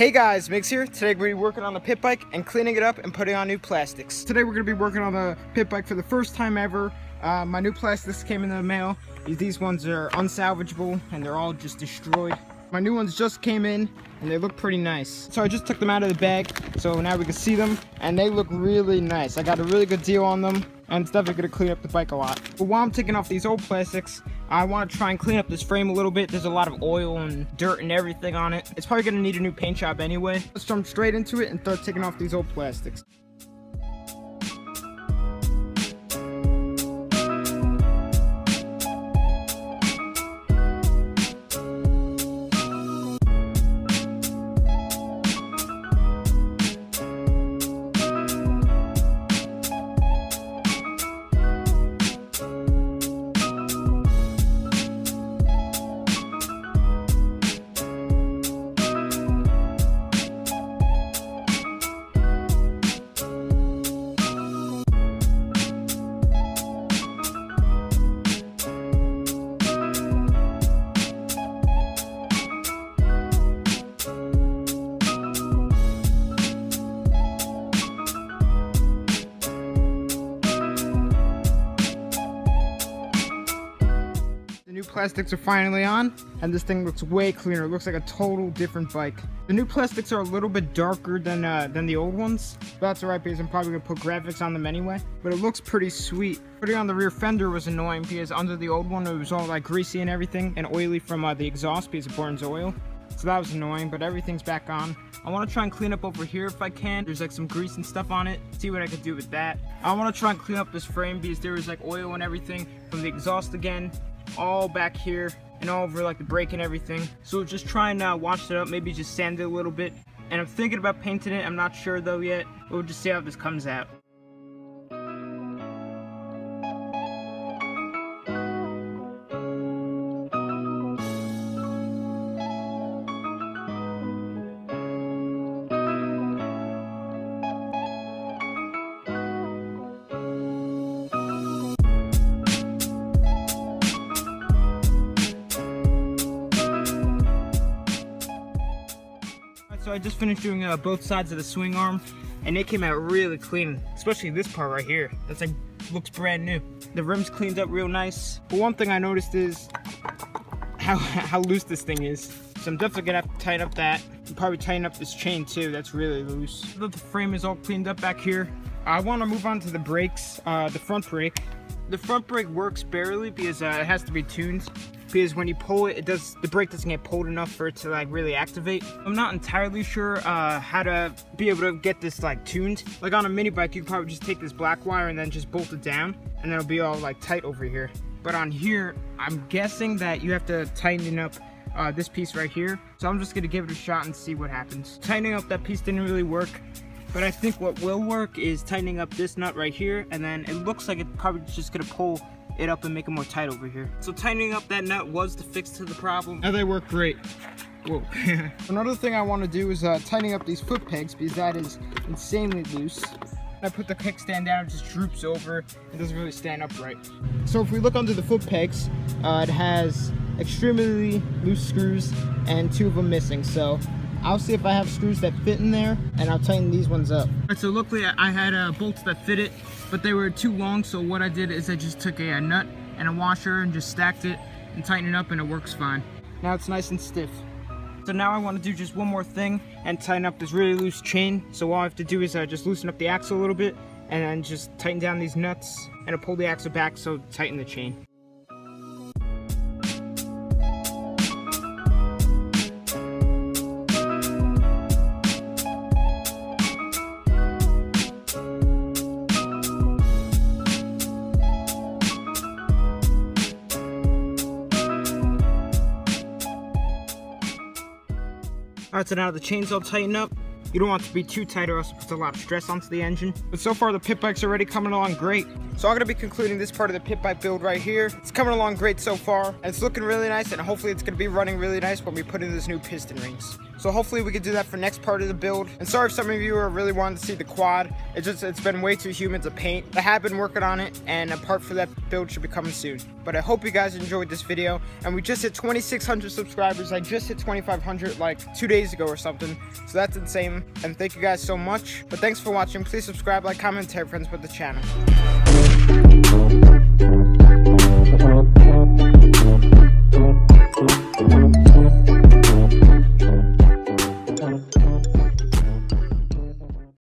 Hey guys, Migs here. Today we're going to be working on the pit bike and cleaning it up and putting on new plastics. Today we're going to be working on the pit bike for the first time ever. My new plastics came in the mail. These ones are unsalvageable and they're all just destroyed. My new ones just came in and they look pretty nice. So I just took them out of the bag so now we can see them and they look really nice. I got a really good deal on them and it's definitely going to clean up the bike a lot. But while I'm taking off these old plastics, I want to try and clean up this frame a little bit. There's a lot of oil and dirt and everything on it. It's probably going to need a new paint job anyway. Let's jump straight into it and start taking off these old plastics. Plastics are finally on and this thing looks way cleaner. It looks like a total different bike. The new plastics are a little bit darker than the old ones, but that's alright because I'm probably gonna put graphics on them anyway. But it looks pretty sweet. Putting on the rear fender was annoying because under the old one it was all like greasy and everything and oily from the exhaust because it burns oil. So that was annoying, but everything's back on. I want to try and clean up over here if I can. There's like some grease and stuff on it. See what I can do with that. I want to try and clean up this frame because there was like oil and everything from the exhaust again, all back here and all over like the brake and everything. So just try and wash it up, maybe just sand it a little bit. And I'm thinking about painting it. I'm not sure though yet. We'll just see how this comes out. So I just finished doing both sides of the swing arm and it came out really clean, especially this part right here. That's like, looks brand new. The rim's cleaned up real nice. But one thing I noticed is how loose this thing is. So I'm definitely gonna have to tighten up that. And probably tighten up this chain too, that's really loose. The frame is all cleaned up back here. I wanna move on to the brakes, the front brake. The front brake works barely because it has to be tuned. Because when you pull it, the brake doesn't get pulled enough for it to like really activate. I'm not entirely sure how to be able to get this like tuned. Like on a mini bike, you can probably just take this black wire and then just bolt it down and then it'll be all like tight over here. But on here, I'm guessing that you have to tighten up this piece right here. So I'm just gonna give it a shot and see what happens. Tightening up that piece didn't really work. But I think what will work is tightening up this nut right here, and then it looks like it's probably just gonna pull it up and make it more tight over here. So tightening up that nut was the fix to the problem. And they work great. Whoa. Another thing I want to do is tightening up these foot pegs because that is insanely loose. I put the kickstand down, it just droops over. It doesn't really stand upright. So if we look under the foot pegs, it has extremely loose screws and 2 of them missing. So I'll see if I have screws that fit in there and I'll tighten these ones up. Alright, so luckily I had bolts that fit it, but they were too long, so what I did is I just took a nut and a washer and just stacked it and tightened it up and it works fine. Now it's nice and stiff. So now I want to do just one more thing and tighten up this really loose chain. So all I have to do is just loosen up the axle a little bit and then just tighten down these nuts and I'll pull the axle back so tighten the chain. Alright, so now the chain's all tightened up. You don't want it to be too tight or else it puts a lot of stress onto the engine. But so far the pit bike's already coming along great. So I'm going to be concluding this part of the pit bike build right here. It's coming along great so far. And it's looking really nice and hopefully it's going to be running really nice when we put in those new piston rings. So hopefully we could do that for next part of the build. And sorry if some of you are really wanting to see the quad. It's been way too humid to paint. I have been working on it, and a part for that build should be coming soon. But I hope you guys enjoyed this video. And we just hit 2,600 subscribers. I just hit 2,500 like 2 days ago or something. So that's insane. And thank you guys so much. But thanks for watching. Please subscribe, like, comment, tell your friends about the channel.